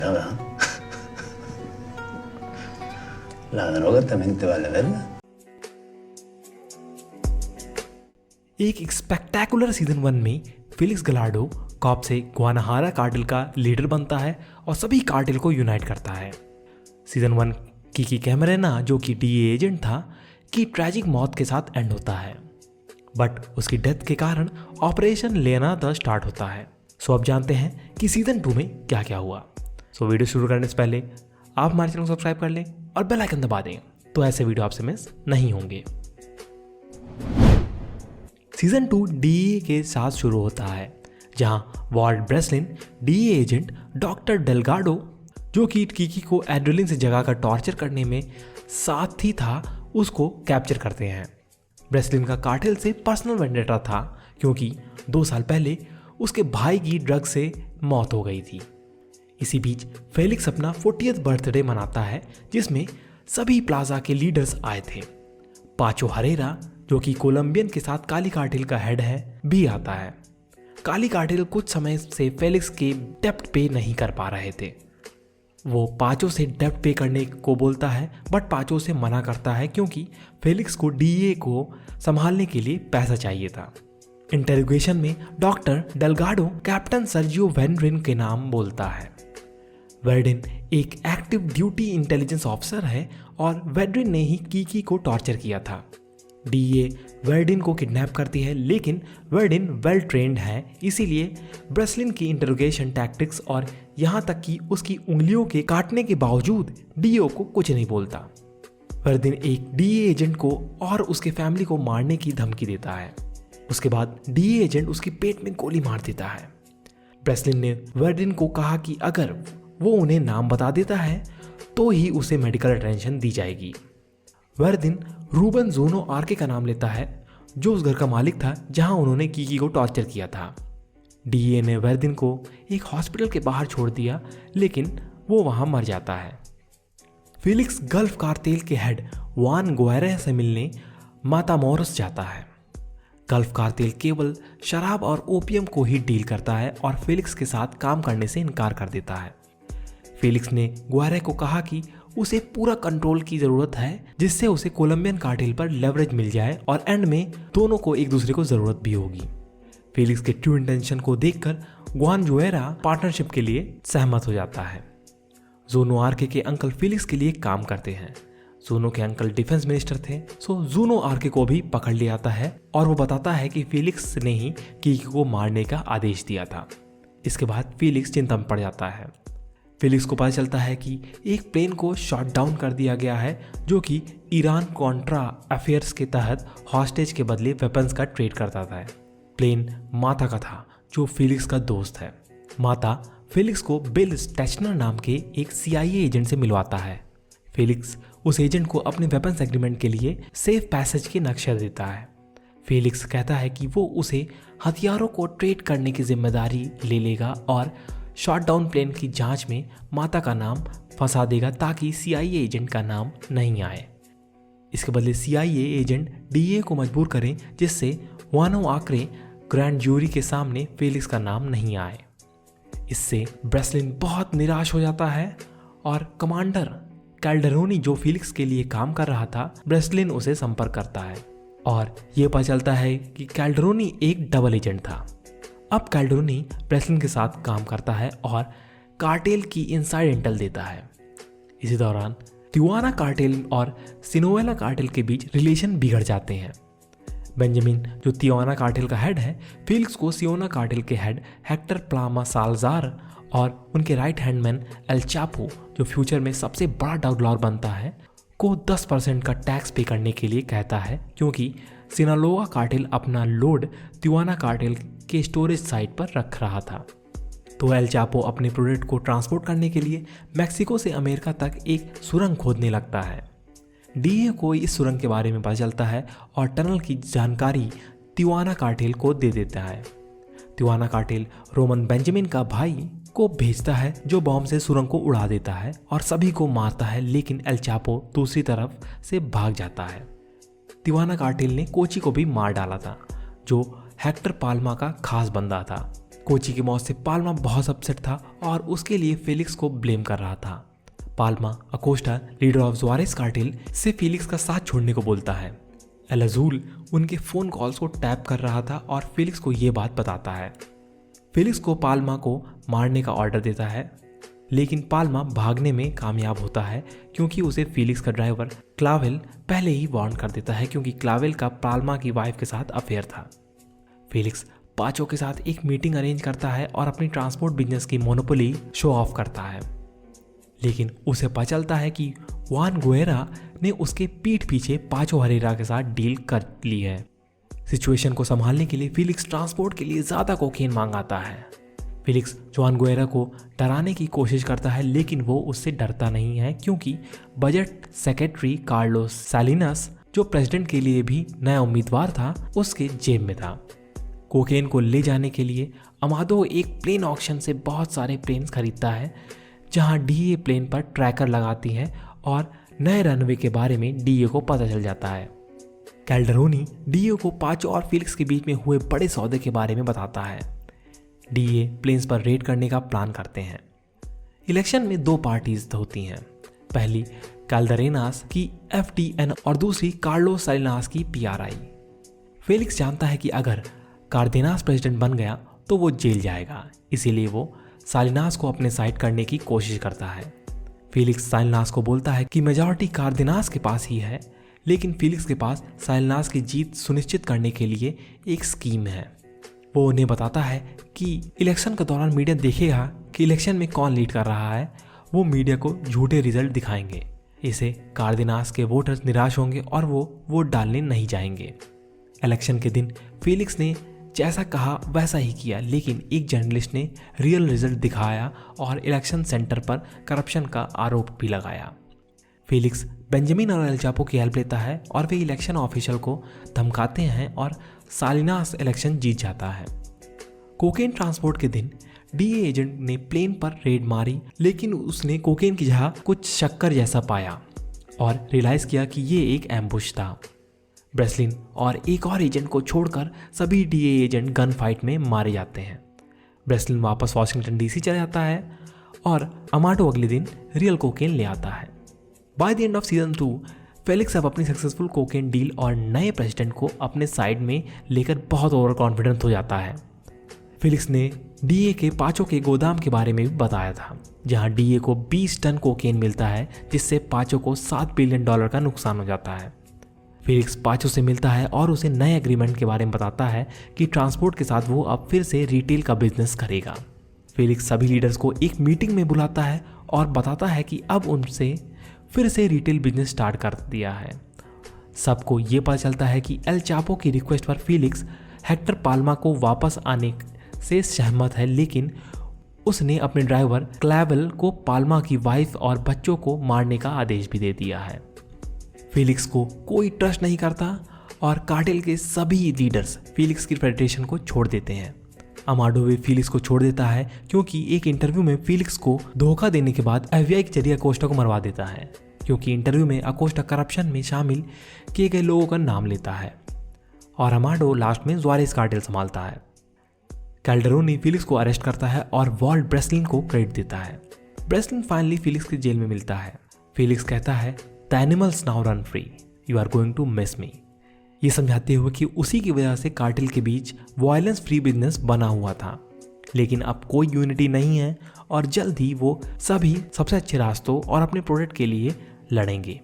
¿verdad? La droga también te vale verga. एक spectacular season 1 में Felix गलार्डो corp से गुआनाहारा cartel का लीडर बनता है और सभी कार्टेल को यूनाइट करता है। सीजन 1 की कैमरेना, जो कि डीए एजेंट था, की ट्रैजिक मौत के साथ एंड होता है, बट उसकी डेथ के कारण ऑपरेशन लेना द स्टार्ट होता है। सो अब जानते हैं कि सीजन 2 में क्या क्या हुआ। सो वीडियो शुरू करने से पहले आप हमारे चैनल को सब्सक्राइब कर लें और बेल आइकन दबा दें, तो ऐसे वीडियो आपसे मिस नहीं होंगे। सीजन 2 डीए के साथ शुरू होता है, जहां Walt Breslin DEA agent doctor Delgado, जो कि कीकी को एड्रेलिन से जगाकर टॉर्चर करने में साथ ही था, उसको कैप्चर करते हैं। ब्रेसलिन का कार्टेल से पर्सनल वेंडेटा था, क्योंकि 2 साल पहले उसके भाई की ड्रग से मौत हो गई थी। इसी बीच फेलिक्स अपना 40th बर्थडे मनाता है, जिसमें सभी प्लाजा के लीडर्स आए थे। पाचो हरेरा, जो कि कोलंबियन के साथ काली कार्टेल का हेड है, भी आता है। काली कार्टेल कुछ समय से फेलिक्स के डेप्ट पे नहीं कर पा रहे थे। वो पाचो से डेप्ट पे करने को बोलता है, बट पाचो से मना करता है, क्योंकि फेलिक्स को डीए को संभालने के लिए पैसा चाहिए था। इंटेरोगेशन में डॉक्टर डेलगाडो कैप्टन सर्जियो वेनरिन के नाम बोलता है। वेरडिन एक एक्टिव ड्यूटी इंटेलिजेंस ऑफिसर है और वेडरिन ने ही कीकी को टॉर्चर किया था। डीए वेरडिन को किडनैप करती है, लेकिन वेरडिन वेल ट्रेंड है, इसीलिए ब्रेसलिन की इंटरोगेशन टैक्टिक्स और यहाँ तक कि उसकी उंगलियों के काटने के बावजूद डीओ को कुछ नहीं बोलता। वेरडिन एक डीए एजेंट को और उसके फैमिली को मारने की धमकी देता है। उसके बाद डीए एजेंट उसके पेट में गोली मार देता है। ब्रेसलिन ने वेरडिन को कहा कि अगर वो उन्हें नाम बता देता है तो ही उसे मेडिकल अटेंशन दी जाएगी। वेरडिन रूबन जोनो आर्के का नाम लेता है, जो उस घर का मालिक था जहां उन्होंने कीकी को टॉर्चर किया था। डीए ने वेरडिन को एक हॉस्पिटल के बाहर छोड़ दिया, लेकिन वो वहां मर जाता है। फेलिक्स गल्फ कार्टेल के हेड वान गुएरा से मिलने मातामोरस जाता है। गल्फ कार्टेल केवल शराब और ओपियम को ही डील करता है और फेलिक्स के साथ काम करने से इनकार कर देता है। फेलिक्स ने गुएरा को कहा कि उसे पूरा कंट्रोल की जरूरत है, जिससे उसे कोलंबियन कार्टेल पर लेवरेज मिल जाए और एंड में दोनों को एक दूसरे को जरूरत भी होगी। फेलिक्स के ट्रू इंटेंशन को देखकर गुआन गुएरा पार्टनरशिप के लिए सहमत हो जाता है। जोनो आर्के के अंकल फेलिक्स के लिए काम करते हैं। जोनो के अंकल डिफेंस मिनिस्टर थे, सो जोनो आर्के को भी पकड़ लिया जाता है और वो बताता है कि फेलिक्स ने ही कीकी को मारने का आदेश दिया था। इसके बाद फेलिक्स चिंता में पड़ जाता है। फेलिक्स को पता चलता है कि एक प्लेन को शॉट डाउन कर दिया गया है, जो कि ईरान कॉन्ट्रा अफेयर्स के तहत हॉस्टेज के बदले वेपन्स का ट्रेड करता था। प्लेन माता का था, जो फेलिक्स का दोस्त है। माता फेलिक्स को बिल स्टेचनर नाम के एक CIA एजेंट से मिलवाता है। फेलिक्स उस एजेंट को अपने वेपन्स एग्रीमेंट के लिए सेफ पैसेज के नक्शा देता है। फेलिक्स कहता है कि वो उसे हथियारों को ट्रेड करने की जिम्मेदारी ले लेगा और शॉट डाउन प्लेन की जांच में माता का नाम फंसा देगा, ताकि CIA एजेंट का नाम नहीं आए। इसके बदले CIA एजेंट डीए को मजबूर करें, जिससे वानो आक्रे ग्रैंड जूरी के सामने फेलिक्स का नाम नहीं आए। इससे ब्रेसलिन बहुत निराश हो जाता है और कमांडर कैल्डेरोनी, जो फेलिक्स के लिए काम कर रहा था, ब्रेसलिन उसे संपर्क करता है और ये पता चलता है कि कैल्डेरोनी एक डबल एजेंट था। अब कैल्डेरोनी ब्रेसलिन के साथ काम करता है और कार्टेल की इनसाइड इंटेल देता है। इसी दौरान तिजुआना कार्टेल और सिनोवेला कार्टेल के बीच रिलेशन बिगड़ जाते हैं। बेंजामिन, जो तिजुआना कार्टेल का हेड है, फेलिक्स को सिनोवेला कार्टेल के हेड हेक्टर प्लामा साल्जार और उनके राइट हैंडमैन एल चापो, जो फ्यूचर में सबसे बड़ा ड्रग लॉर्ड बनता है, को 10% का टैक्स पे करने के लिए कहता है, क्योंकि सिनालोआ कार्टेल अपना लोड तिजुआना कार्टेल के स्टोरेज साइट पर रख रहा था। तो एल चापो अपने प्रोडक्ट को ट्रांसपोर्ट करने के लिए मैक्सिको से अमेरिका तक एक सुरंग खोदने लगता है। डीए को इस सुरंग के बारे में पता चलता है और टनल की जानकारी तिजुआना कार्टेल को दे देता है। तिजुआना कार्टेल रोमन बेंजामिन का भाई को भेजता है, जो बॉम्ब से सुरंग को उड़ा देता है और सभी को मारता है, लेकिन एल चापो दूसरी तरफ से भाग जाता है। तिजुआना कार्टेल ने कोची को भी मार डाला था, जो हेक्टर पाल्मा का खास बंदा था। कोची की मौत से पाल्मा बहुत अपसेट था और उसके लिए फेलिक्स को ब्लेम कर रहा था। Palma Acosta, leader of Juarez cartel, से फेलिक्स का साथ छोड़ने को बोलता है। एल अजूल उनके फ़ोन कॉल्स को टैप कर रहा था और फेलिक्स को ये बात बताता है। फेलिक्स को पाल्मा को मारने का ऑर्डर देता है, लेकिन पाल्मा भागने में कामयाब होता है क्योंकि उसे फेलिक्स का ड्राइवर क्लावेल पहले ही वार्न कर देता है, क्योंकि क्लावेल का पाल्मा की वाइफ के साथ अफेयर था। फेलिक्स पाचो के साथ एक मीटिंग अरेंज करता है और अपनी ट्रांसपोर्ट बिजनेस की मोनोपोली शो ऑफ करता है, लेकिन उसे पता चलता है कि वान गुएरा ने उसके पीठ पीछे पाचो हरेरा के साथ डील कर ली है। सिचुएशन को संभालने के लिए फेलिक्स ट्रांसपोर्ट के लिए ज़्यादा कोकेन मांगाता है। फेलिक्स जुआन गुएरा को डराने की कोशिश करता है, लेकिन वो उससे डरता नहीं है क्योंकि बजट सेक्रेटरी कार्लोस सालिनास, जो प्रेसिडेंट के लिए भी नया उम्मीदवार था, उसके जेब में था। कोकेन को ले जाने के लिए अमादो एक प्लेन ऑक्शन से बहुत सारे प्लेन्स खरीदता है, जहां डीए प्लेन पर ट्रैकर लगाती है और नए रनवे के बारे में डीए को पता चल जाता है। कैल्डरोनी डीए को पाचो और फेलिक्स के बीच में हुए बड़े सौदे के बारे में बताता है। डीए प्लेन्स पर रेड करने का प्लान करते हैं। इलेक्शन में दो पार्टीज होती हैं, पहली कैल्डरेनास की FDN और दूसरी कार्लोस सालिनास की PRI। फेलिक्स जानता है कि अगर कार्देनास प्रेसिडेंट बन गया तो वो जेल जाएगा, इसीलिए वो सालिनास को अपने साइड करने की कोशिश करता है। फेलिक्स सालिनास को बोलता है कि मेजॉरिटी कार्देनास के पास ही है, लेकिन फेलिक्स के पास सालिनास की जीत सुनिश्चित करने के लिए एक स्कीम है। वो उन्हें बताता है कि इलेक्शन के दौरान मीडिया देखेगा कि इलेक्शन में कौन लीड कर रहा है, वो मीडिया को झूठे रिजल्ट दिखाएंगे। इसे कार्देनास के वोटर्स निराश होंगे और वो वोट डालने नहीं जाएंगे। इलेक्शन के दिन फेलिक्स ने जैसा कहा वैसा ही किया, लेकिन एक जर्नलिस्ट ने रियल रिजल्ट दिखाया और इलेक्शन सेंटर पर करप्शन का आरोप भी लगाया। फेलिक्स बेंजामिन और एल चापो की हेल्प लेता है और वे इलेक्शन ऑफिशियल को धमकाते हैं और सालिनास इलेक्शन जीत जाता है। कोकेन ट्रांसपोर्ट के दिन डीए एजेंट ने प्लेन पर रेड मारी, लेकिन उसने कोकेन की जगह कुछ शक्कर जैसा पाया और रियलाइज किया कि ये एक एम्बुश था। ब्रेसलिन और एक और एजेंट को छोड़कर सभी डीए एजेंट गन फाइट में मारे जाते हैं। ब्रेसलिन वापस वाशिंगटन DC चला जाता है और अमाडो अगले दिन रियल कोकेन ले आता है। By the end off season 2 Felix अब अपनी सक्सेसफुल कोकेन डील और नए प्रेसिडेंट को अपने साइड में लेकर बहुत ओवर कॉन्फिडेंट हो जाता है। फेलिक्स ने डीए के पाचो के गोदाम के बारे में भी बताया था, जहां डीए को 20 टन कोकेन मिलता है, जिससे पाचो को $7 बिलियन का नुकसान हो जाता है। फेलिक्स पाचो से मिलता है और उसे नए एग्रीमेंट के बारे में बताता है कि ट्रांसपोर्ट के साथ वो अब फिर से रिटेल का बिजनेस करेगा। फेलिक्स सभी लीडर्स को एक मीटिंग में बुलाता है और बताता है कि अब उनसे फिर से रिटेल बिजनेस स्टार्ट कर दिया है। सबको ये पता चलता है कि एल चापो की रिक्वेस्ट पर फेलिक्स हेक्टर पाल्मा को वापस आने से सहमत है, लेकिन उसने अपने ड्राइवर क्लावेल को पाल्मा की वाइफ और बच्चों को मारने का आदेश भी दे दिया है। फेलिक्स को कोई ट्रस्ट नहीं करता और कार्टेल के सभी लीडर्स फेलिक्स की फेडरेशन को छोड़ देते हैं। अमाडो भी फेलिक्स को छोड़ देता है क्योंकि एक इंटरव्यू में फेलिक्स को धोखा देने के बाद FBI के जरिए अकोस्टा को मरवा देता है, क्योंकि इंटरव्यू में अकोस्टा करप्शन में शामिल किए गए लोगों का नाम लेता है और अमाडो लास्ट में जुआरेस कार्टेल संभालता है। कैल्डरोनी फेलिक्स को अरेस्ट करता है और वॉल्ट ब्रेसलिन को क्रेडिट देता है। ब्रेसलिन फाइनली फेलिक्स की जेल में मिलता है। फेलिक्स कहता है, the animals now run free, you are going to miss me, ये समझाते हुए कि उसी की वजह से कार्टेल के बीच वायलेंस फ्री बिजनेस बना हुआ था, लेकिन अब कोई यूनिटी नहीं है और जल्द ही वो सभी सबसे अच्छे रास्तों और अपने प्रोडक्ट के लिए लड़ेंगे।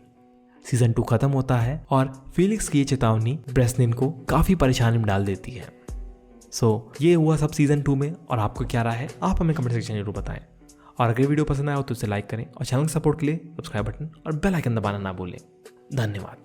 सीजन 2 खत्म होता है और फेलिक्स की ये चेतावनी ब्रेसलिन को काफ़ी परेशानी में डाल देती है। ये हुआ सब सीजन 2 में, और आपको क्या राय है आप हमें कमेंट सेक्शन में जरूर बताएं। और अगर वीडियो पसंद आया हो तो इसे लाइक करें और चैनल के सपोर्ट के लिए सब्सक्राइब बटन और बेल आइकन दबाना ना भूलें। धन्यवाद।